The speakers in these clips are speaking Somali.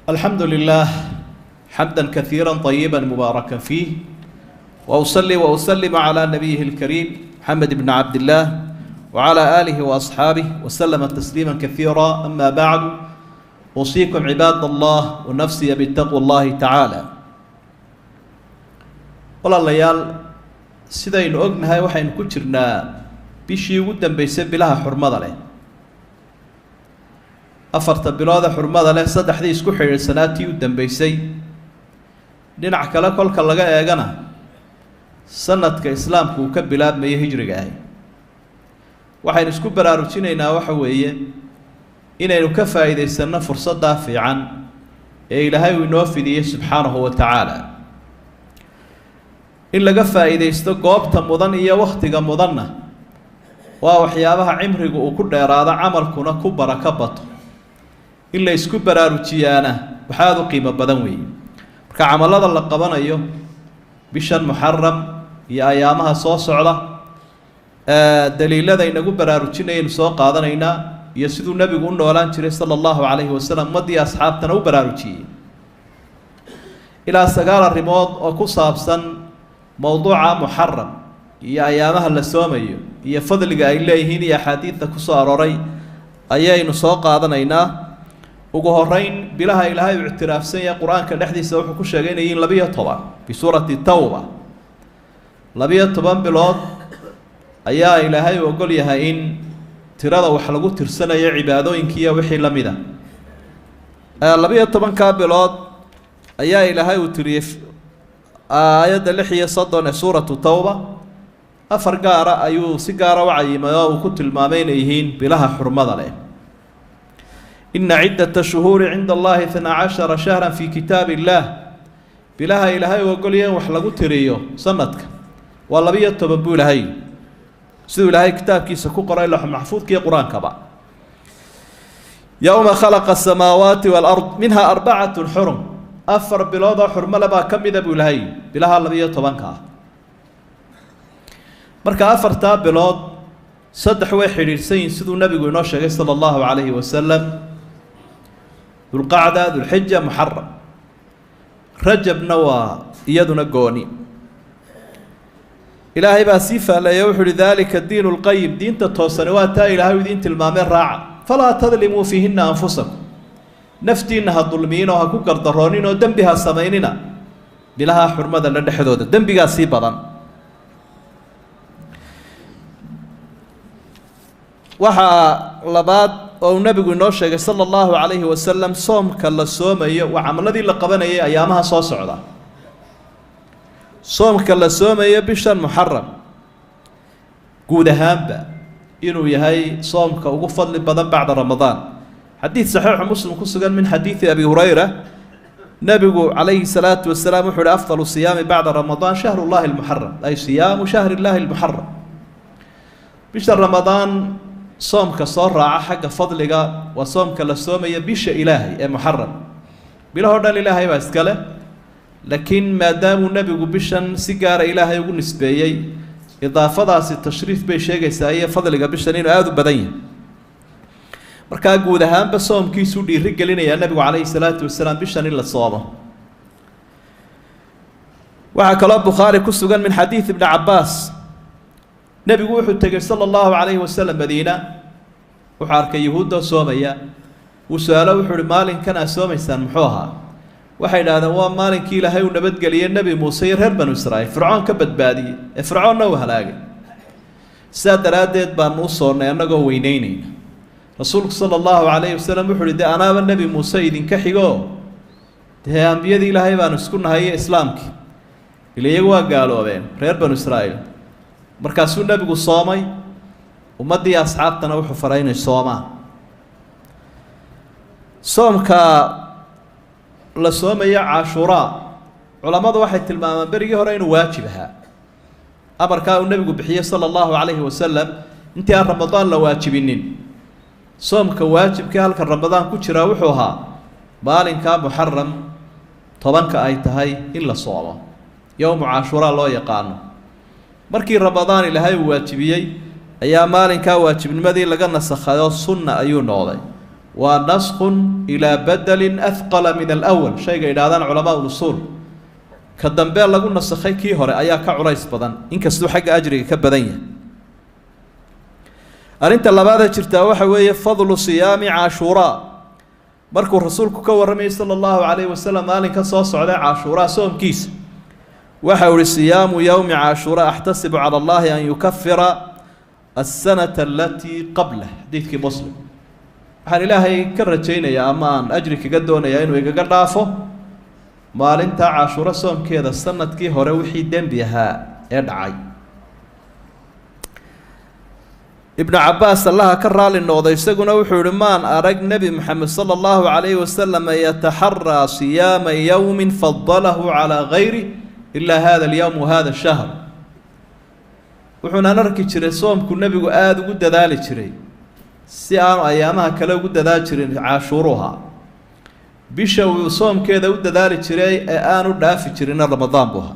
الحمد لله حمدا كثيرا طيبا مباركا فيه، وأصلي وأسلم على نبيه الكريم محمد بن عبد الله وعلى آله وأصحابه وسلم تسليما كثيرا. أما بعد، أوصيكم عباد الله ونفسي بتقوى الله تعالى. walaalayaal sidaynu ognahay waxaynu ku jirnaa bishii ugu dambeysay bilaha xurmada leh. afarta bilooda xurmada leh saddexdii isku xidhiidhsanaatii u dambeysay. dhinac kale kolka laga eegana sanadka islaamku uu ka bilaabmayay hijriga ahi. waxaynu isku baraarujinaynaa waxa weeye inaynu ka faa'iidaysanno fursaddaa fiican ee ilaahay uu inoo fidiyey subxaanahu wa tacaala. in laga faa'iidaysto goobta mudan iyo wakhtiga mudanna waa waxyaabaha cimrigu uu ku dheeraado, camalkuna ku barako bato. in la isku baraarujiyaana waxaad u qiimo badan weeye. marka camallada la qabanayo bishan muxaram iyo ayaamaha soo socda, daliilada inagu baraarujinayaynu soo qaadanaynaa, iyo siduu nebigu u noolaan jiray sala allahu calayhi wasalam ummaddii asxaabtana u baraarujiyey. ilaa 9 arrimood oo ku saabsan mowduuca muxaram iyo ayaamaha la soomayo iyo fadliga ay leeyihiin iyo axaadiidta ku soo arooray ayaynu soo qaadanaynaa. ugu horeyn, bilaha ilaahay uu ictiraafsan yahay qur-aanka dhexdiisa wuxuu ku sheegay inay yihiin 12 fi suurati tawba. 12 bilood ayaa ilaahay u ogol yahay in tirada wax lagu tirsanayo cibaadooyinkiiyo wixii la mida. 12 bilood ayaa ilaahay uu tiriyey aayadda 36 ee suuratu tawba. 4 gaara ayuu si gaara u cayimay oo uu ku tilmaamay inay yihiin bilaha xurmada leh. ina ciddata shuhuuri cinda allahi 12 shahran fi kitaabi illaah. bilaha ilaahay uu ogol yahay in wax lagu tiriyo sanadka waa 12 buu ilaahay, siduu ilaahay kitaabkiisa ku qoray lawx maxfuudka iyo qur-aankaba. yowma khalaqa asamaawaati waalard minha 4 xurum. 4 bilood oo xurmo le baa ka mida buu ilaahay bilaha 12 ah. marka 4taa bilood 3 way xidhiidhsan yihiin siduu nabigu inoo sheegay sala allahu calayhi wasalam: dulqacda, dulxija, muxaram. rajabna waa iyaduna gooni. ilaahay baa sii faaleeya wuxu uhi dalika diinu lqayim, diinta toosani waa taa ilaahay idiin tilmaamee raaca. falaa tadlimuu fiihina anfusakum, naftiinna ha dulmiyin oo ha ku gardaroonin oo dembi ha samaynina bilaha xurmada la dhexdooda. dembigaa sii badan. waxaa labaad oo uu nabigu inoo sheegay sala allahu calayhi wasalam, soomka la soomayo waa camaladii la qabanayay ayaamaha soo socda. soomka la soomayo bishan muxaram guud ahaanba inuu yahay soomka ugu fadli badan bacda ramadaan. xadiid saxiixu muslim ku sugan min xadiidi abi hurayra, nabigu calayhi salaatu wasalaam wuxuu uhi afdalu siyaami bacda ramadaan shahru llahi almuxaram, ay siyaamu shahri llahi almuxaram. bisha ramadaan soomka soo raaca xagga fadliga waa soomka la soomaya bisha ilaahay ee muxaram. bilahoo dhan ilaahay baa iska leh, laakiin maadaamuu nebigu bishan si gaara ilaahay ugu nisbeeyey, idaafadaasi tashriif bay sheegaysaa iyo fadliga bishan inuu aada u badan yahay. markaa guud ahaanba soomkiisuu dhiiri gelinayaa nebigu calayhi salaatu wasalaam bishan in la soomo. waxaa kaloo bukhaari ku sugan min xadiid ibni cabbaas, nebigu wuxuu tegey sala allahu calayhi wasalam madiina, wuxuu arkay yahuuddoo soomaya. wuu su-aalo wuxuu uhi maalinkan aad soomaysaan muxuu ahaa? waxay idhahdeen waa maalinkii ilaahay uu nabadgeliyey nebi muuse iyo reer banu israa'iil, fircoon ka badbaadiyey ee fircoonna uu halaagay. sidaa daraaddeed baanu u soonnay annagoo weyneynayna. rasuulku sala allahu calayhi wasalam wuxuu uhi dee anaaba nebi muuse idinka xigoo dee ambiyadii ilaahay baanu isku nahay iyo islaamkii, ila iyagu waa gaaloobeen reer banu israa'iil. markaasuu nebigu soomay, ummaddii asxaabtana wuxuu faray inay soomaan. soomka la soomayo cashuuraa, culammadu waxay tilmaamaan berigii hore inuu waajib ahaa. amarkaa uu nebigu bixiyey sala allahu calayhi wasalam intii aan ramadaan la waajibinin. soomka waajibkii halka ramadaan ku jiraa wuxuu ahaa maalinkaa muxaram 10 ay tahay in la soomo, yowmu cashuuraa loo yaqaano. markii ramadaan ilaahay uu waajibiyey ayaa maalinkaa waajibnimadii laga nasakhayo sunna ayuu noqday. ونسخ إلى بدل أثقل من الأول شيء إلى هذا علماء الأصول كالدنبال لقول نسخي كي هوري أيا كعريس بدن إنك سدو حق أجري كبدنيا أنت اللبادة ترتاوح وهي فضل صيام عاشوراء مركو الرسول كورمي صلى الله عليه وسلم مالك صوص على عاشوراء صوم كيس وحول صيام يوم عاشوراء أحتسب على الله أن يكفر السنة التي قبله حديثك مسلم waxaan ilaahay ka rajaynayaa ama aan ajri kaga doonayaa inuu igaga dhaafo maalinta cashuura soomkeeda sanadkii hore wixii dembi ahaa ee dhacay ibn Abbas Allah ka raali noqday isaguna wuxuu yiri maan arag nabi Muhammad sallallahu alayhi wasallam yataharra siyama yawmin faddalahu ala ghayri illa hada al-yawm wa hada ash-shahr wuxuuna arki jiray soomku nabigu aad ugu dadaali jiray si aan ayaamaha kale ugu dadaal jirin cashuuraha bisha uu soomkeeda u dadaali jiray ee aan u dhaafi jirin ramadaan buha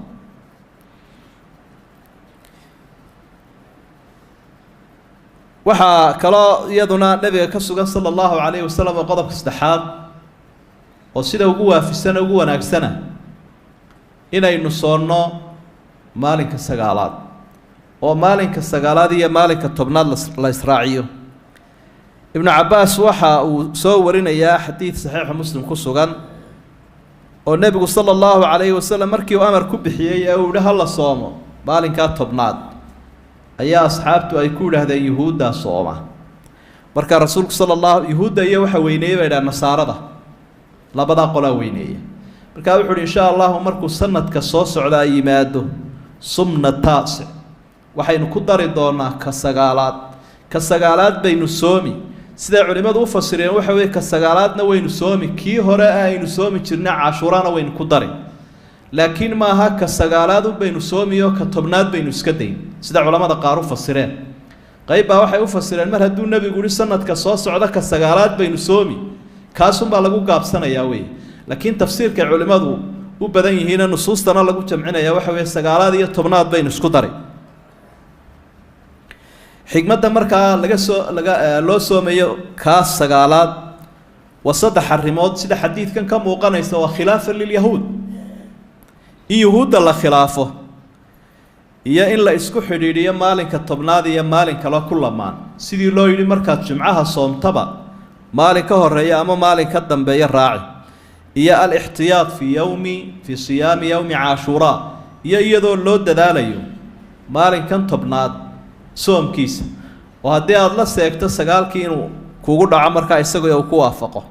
waxa kala iyaduna nabiga ka sugan sallallahu alayhi wasallam qodobka saddexaad oo sida ugu waafisan ugu wanaagsana inaynu soonno maalinka sagaalaad oo maalinka sagaalaad iyo maalinka tobnaad la israaciyo ابن عباس وحا وصورنا يا حديث صحيح مسلم كسوغان والنبي صلى الله عليه وسلم مركي وامر كبحيي او لها الله صومه مالين كاتبناد ايا اصحابته اي كود هذا يهودا صومه مركا رسولك صلى الله يهودا يا وحا وينيه الى النصارى لبدا قلا وينيه مركا وحول ان شاء الله مركو سندك سو سودا يمادو صمنا التاسع waxaynu ku dari doonaa ka sagaalaad baynu soomi sida culimadu u fasireen waxa weey ka sagaalaadna waynu soomi kii hore aynu soomi jirnaa cashuurana waynu ku darin laakiin ma aha ka sagaalaad baynu soomiyo ka tobnaad baynu iska dayn sida culimada qaar u fasireen qayb baa waxay u fasireen mar hadduu nabigu yiri sanadka soo socda ka sagaalaad baynu soomi kaasun baa lagu gaabsanayaa weey laakiin tafsiirka culimadu u badan yihiin nusuustana lagu jamcinayaa waxa weey sagaalaad iyo tobnaad baynu isku darin xigmadda markaa loo soomeeyo kaas sagaalaad waa saddex arrimood sida xadiidkan ka muuqanaysa waa khilaafan lilyahuud in yuhuudda la khilaafo iyo in la isku xidhiidhiyo maalinka tobnaad iyo maalin kale ku lamaan sidii loo yidhi markaad jumcaha soomtaba maalin ka horeeya ama maalin ka dambeeya raaci iyo al-ixtiyaad fi siyaami yawmi cashuuraa iyo iyadoo loo dadaalayo maalinkan tobnaad soomkiisa oo haddii aad la seegto sagaalkii inuu kugu dhaco markaa isagoo uu ku waafaqo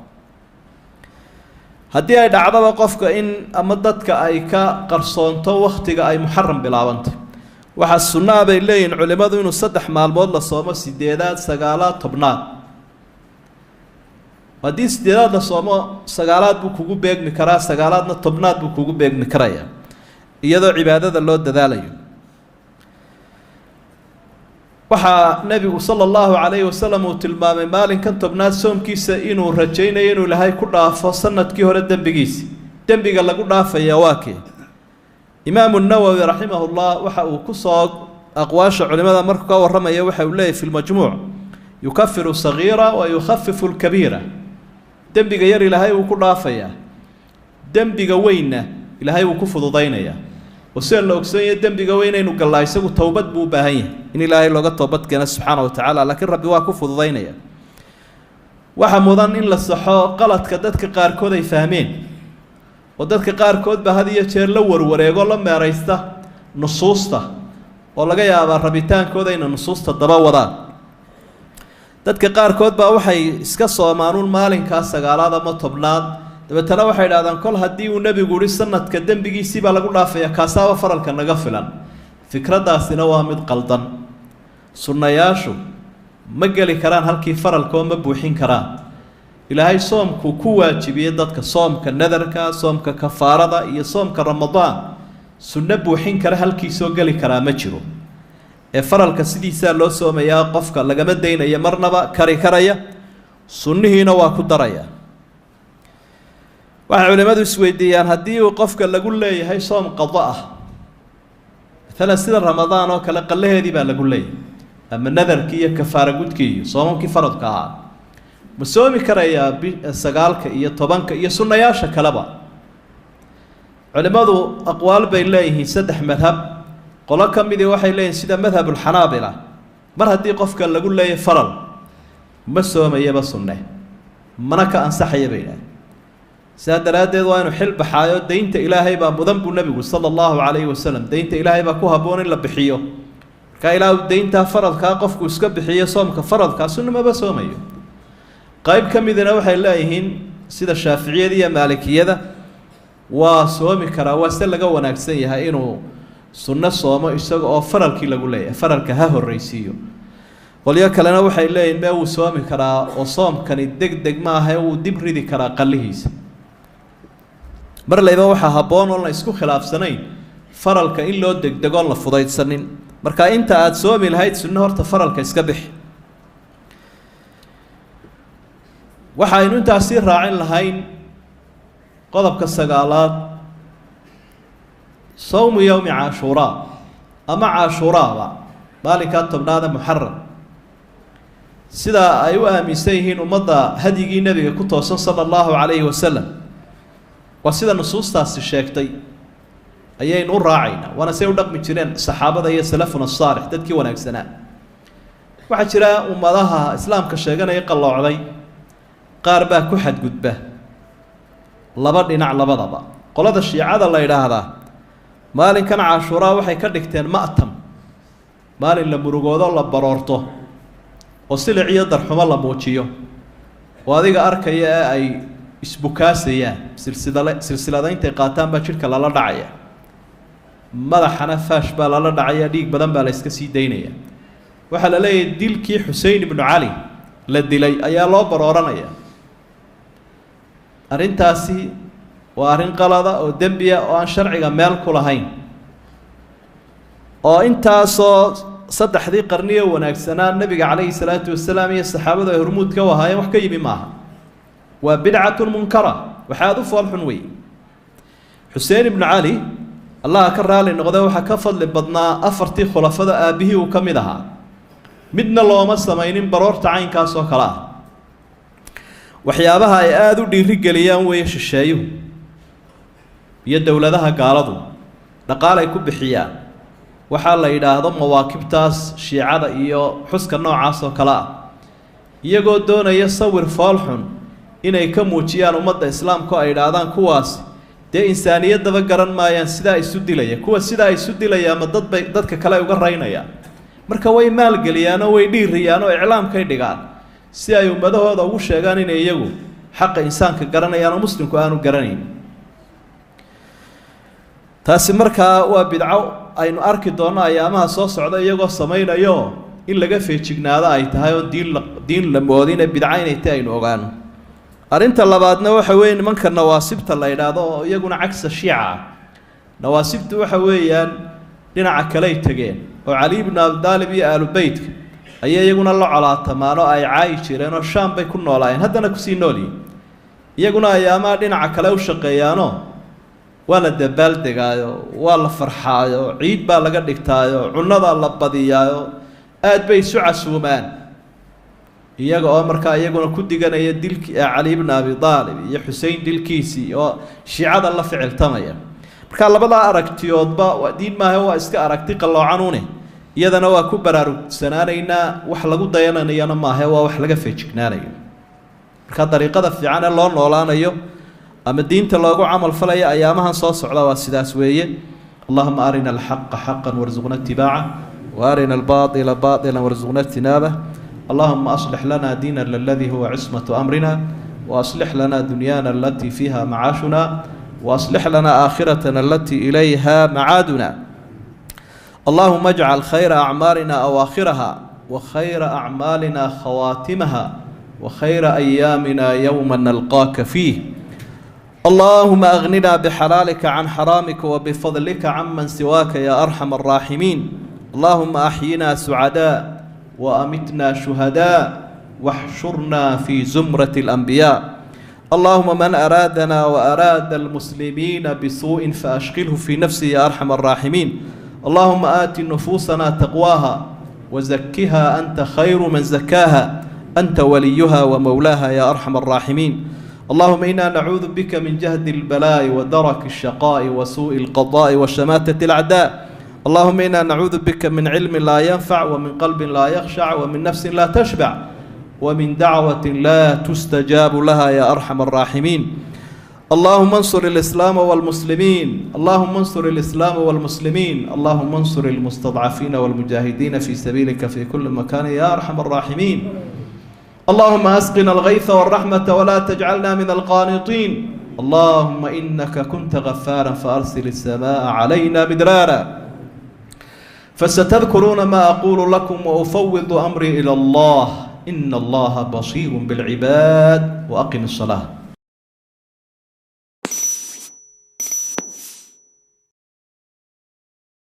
haddii ay dhacdaba qofka in ama dadka ay ka qarsoonto waqtiga ay muharram bilaabantay waxa sunnah bay leeyihiin culimadu inuu 3 maalmood la soomo 8aad 9aad 10aad haddii 8aad la soomo 9aad buu kugu beegmi karaa 9aadna 10aad buu kugu beegmi karayaa iyadoo cibaadada loo dadaalayo waxaa nabigu sallallahu alayhi wasallam uu tilmaamay maalinkan tobnaad soomkiisa inuu rajaynayo inuu ilaahay ku dhaafo sanadkii hore dambiga lagu dhaafaya waakee imaam an-nawawi rahimahullah waxa uu ku soo aqwaasha culimada markuu ka waramaya waxa uu leeyahay fil majmuu' yukaffiru saghira wa yukhaffifu al-kabira dambiga yar ilaahay uu ku dhaafaya dambiga weyna ilaahay uu ku fududaynaya وسأل لو كسية دم بجوين إنه قال الله يسوي توبة بوباهية إن الله لو قد توبت كنا سبحانه وتعالى لكن ربي واقف ضينيا وحمودان إن للصحة قلت كدتك قاركود يفهمين ودتك قاركود بهذه يشير لور وريقول لما رئيسته نصوصته والله جاي أبى ربيتان كود إن نصوصته الضباوضان دتك قاركود بوحي إسكسوا مانون مالين كاسة على هذا مطبنات dabeetana waxay yiraahdaan kol hadii uu nabigu uri sanadka dambigiisii baa lagu dhaafaya kaasaaba faralka naga filan fikradaasina waa mid qaldan sunnayaashu ma gali karaan halkii faralka ma buuxin karaan ilaahay soomku ku waajibiyay dadka soomka nadarka soomka kafaarada iyo soomka ramadaan sunna buuxin kara halkii soo gali kara ma jiro ee faralka sidiisa loo soomayaa qofka lagama daynayo marnaba kari karaya sunnihiina waa ku daraya waxa culimadu isweydiiyaan hadii uu qofka lagu leeyahay soom qada ah مثلا sida ramadaan oo kale qalaheedii baa lagu leeyahay ama nadarkii iyo kafaara gudkii soomkii faradka ah ma soomi karayaa sagaalka iyo tobanka iyo sunnayaasha kaleba culimmadu aqwaal bay leeyihiin saddex madhab qolo ka midii waxay leeyihiin sida madhabulxanaabila mar haddii qofka lagu leeyahay faral ma soomayaba sunne mana ka ansaxaya bay idhaah sidaa daraaddeed waa inuu xil baxaayo daynta ilaahay baa mudan buu nebigu sala allahu calayhi wasalam daynta ilaahay baa ku habboon in la bixiyo markaa ilaahu dayntaa faradkaa qofku iska bixiyo soomka faradkaa sunnamaba soomayo qayb ka midina waxay leeyihiin sida shaaficiyada iyo maalikiyada waa soomi karaa waa se laga wanaagsan yahay inuu sunno soomo isaga oo faralkii lagu leeyahay faralka ha horreysiiyo qolyo kalena waxay leeyihin mee wuu soomi karaa oo soomkani deg deg maaha wuu dib ridi karaa qallihiisa mar layba waxaa habboon oon la isku khilaafsanayn faralka in loo degdegoon la fudaydsanin marka inta aada soomi lahayd sunno horta faralka iska bixi waxaynu intaas sii raacin lahayn qodobka sagaalaad sawmu yowmi caashuuraa ama caashuuraaba maalinkaa tobnaada muxaram sida ay u aaminsan yihiin ummadda hadyigii nebiga ku toosan sala allahu calayhi wasalam waa sida nusuustaasi sheegtay ayaynu u raacaynaa waana say u dhaqmi jireen saxaabada iyo salafuna saalix dadkii wanaagsanaa waxaa jira ummadaha islaamka sheeganaya qalloocday qaar baa ku xadgudba laba dhinac labadaba qolada shiicada la yidhaahdaa maalinkan caashuuraa waxay ka dhigteen ma'tam maalin la murugoodo la baroorto oo silic iyo darxumo la muujiyo oo adiga arkaya ee ay isbukaasayaan silsiladaintay qaataan baa jidhka lala dhacaya madaxana faash baa lala dhacaya dhiig badan baa la iska sii daynaya waxaa la leeyahay dilkii xusein ibnu cali la dilay ayaa loo barooranaya arrintaasi waa arrin qalada oo dembiya oo aan sharciga meel ku lahayn oo intaasoo saddexdii qarniyo wanaagsanaa nebiga calayhi salaatu wasalaam iyo saxaabadu ay hormuudka u ahaayeen wax ka yimi maaha waa bidcatun munkara waxaad u foolxun wey xuseen ibnu cali allaha ka raali noqde waxaa ka fadli badnaa afartii khulafada aabbihii uu ka mid ahaa midna looma samaynin baroorta caynkaas oo kale ah waxyaabaha ay aada u dhiirigeliyaan weeye shisheeyuhu iyo dowladaha gaaladu dhaqaalay ku bixiyaan waxaa la yidhaahdo mawaakibtaas shiicada iyo xuska noocaas oo kale ah iyagoo doonaya sawir foolxun inay ka muujiyaan ummadda islaamka oo ay idhaahdaan kuwaas dee insaaniyaddaba garan maayaan sidaa isu dilaya kuwa sidaa isu dilayaama dadbay dadka kale uga raynayaan marka way maalgeliyaan oo way dhiiriyaan oo iclaamkay dhigaan si ay ummadahooda ugu sheegaan inay iyagu xaqa insaanka garanayaan oo muslimku aanu garanayn taasi markaa waa bidco aynu arki doonno ayaamaha soo socda iyagoo samaynayo in laga feejignaado ay tahay oo diin la moodine bidco inay tahay aynu ogaano arrinta labaadna waxa weeye nimanka nawaasibta la yidhaahdo oo iyaguna cagsa shiica ah nawaasibtu waxa weeyaan dhinaca kaley tegeen oo cali ibnu abidaalib iyo aalubeytka ayay iyaguna la colaatamaan oo ay caayi jireen oo shaam bay ku noolaayeen haddana kusii noolyihin iyaguna ayaamaha dhinaca kale u shaqeeyaanoo waa la dabaaldegaayo waa la farxaayo ciid baa laga dhigtaayo cunnadaa la badiyaayo aad bay isu casuumaan iyaga oo markaa iyaguna ku diganaya dilkii cali ibnu abi aalib iyo xusein dilkiisii oo shiicada la ficiltamaya markaa labadaa aragtiyoodba waa diin maaha waa iska aragti qalloocanune iyadana waa ku baraarugsanaanaynaa wax lagu dayananayana maaha waa wax laga feejignaanayo markaa dariiqada fiican ee loo noolaanayo ama diinta loogu camal falaya ayaamahan soo socda waa sidaas weeye allahuma arina alxaqa xaqan warzuqna itibaaca wa arina albaaila baila warzuqna ijtinaabah اللهم أصلح لنا ديننا الذي هو عصمة أمرنا وأصلح لنا دنيانا التي فيها معاشنا وأصلح لنا آخرتنا التي إليها معادنا اللهم اجعل خير أعمالنا أواخرها وخير أعمالنا خواتمها وخير أيامنا يوم نلقاك فيه اللهم أغننا بحلالك عن حرامك وبفضلك عمن سواك يا أرحم الراحمين اللهم أحينا سعداء وأمتنا شهداء واحشرنا في زمرة الأنبياء اللهم من أرادنا وأراد المسلمين بسوء فأشغله في نفسه يا أرحم الراحمين اللهم آت نفوسنا تقواها وزكها أنت خير من زكاها أنت وليها ومولاها يا أرحم الراحمين. اللهم إنا نعوذ بك من جهد البلاء ودرك الشقاء وسوء القضاء وشماتة الأعداء. اللهم إنا نعوذ بك من علم لا ينفع ومن قلب لا يخشع ومن نفس لا تشبع ومن دعوة لا تستجاب لها يا أرحم الراحمين. اللهم انصر الإسلام والمسلمين، اللهم انصر الإسلام والمسلمين، اللهم انصر المستضعفين والمجاهدين في سبيلك في كل مكان يا أرحم الراحمين. اللهم أسقنا الغيث والرحمة ولا تجعلنا من القانطين. اللهم إنك كنت غفارا فأرسل السماء علينا مدرارا. فستذكرون ما أقول لكم وأفوض أمري إلى الله إن الله بصير بالعباد. وأقم الصلاة.